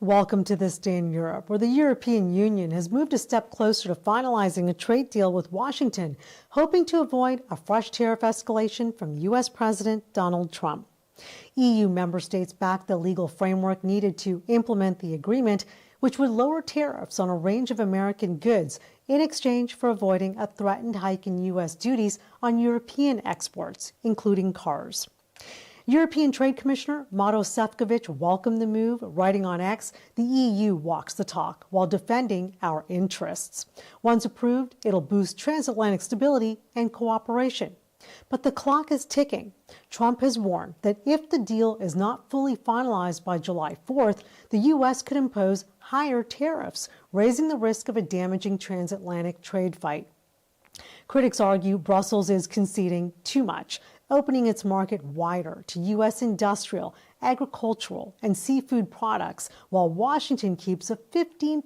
Welcome to This Day in Europe, where the European Union has moved a step closer to finalizing a trade deal with Washington, hoping to avoid a fresh tariff escalation from U.S. President Donald Trump. EU member states backed the legal framework needed to implement the agreement, which would lower tariffs on a range of American goods in exchange for avoiding a threatened hike in U.S. duties on European exports, including cars. European Trade Commissioner Maros Sefcovic welcomed the move, writing on X, "The EU walks the talk while defending our interests. Once approved, it'll boost transatlantic stability and cooperation." But the clock is ticking. Trump has warned that if the deal is not fully finalized by July 4th, the U.S. could impose higher tariffs, raising the risk of a damaging transatlantic trade fight. Critics argue Brussels is conceding too much, opening its market wider to U.S. industrial, agricultural, and seafood products, while Washington keeps a 15%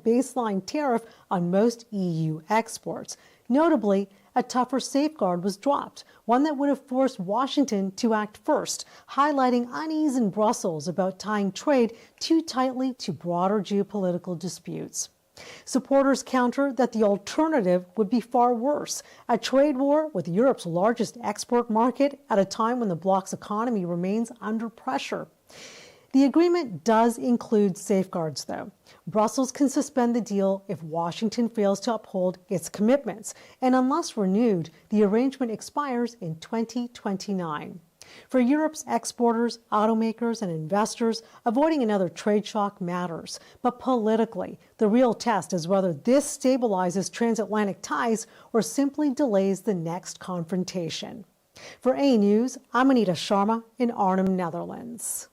baseline tariff on most EU exports. Notably, a tougher safeguard was dropped, one that would have forced Washington to act first, highlighting unease in Brussels about tying trade too tightly to broader geopolitical disputes. Supporters counter that the alternative would be far worse, a trade war with Europe's largest export market at a time when the bloc's economy remains under pressure. The agreement does include safeguards, though. Brussels can suspend the deal if Washington fails to uphold its commitments, and unless renewed, the arrangement expires in 2029. For Europe's exporters, automakers, and investors, avoiding another trade shock matters. But politically, the real test is whether this stabilizes transatlantic ties or simply delays the next confrontation. For A News, I'm Anita Sharma in Arnhem, Netherlands.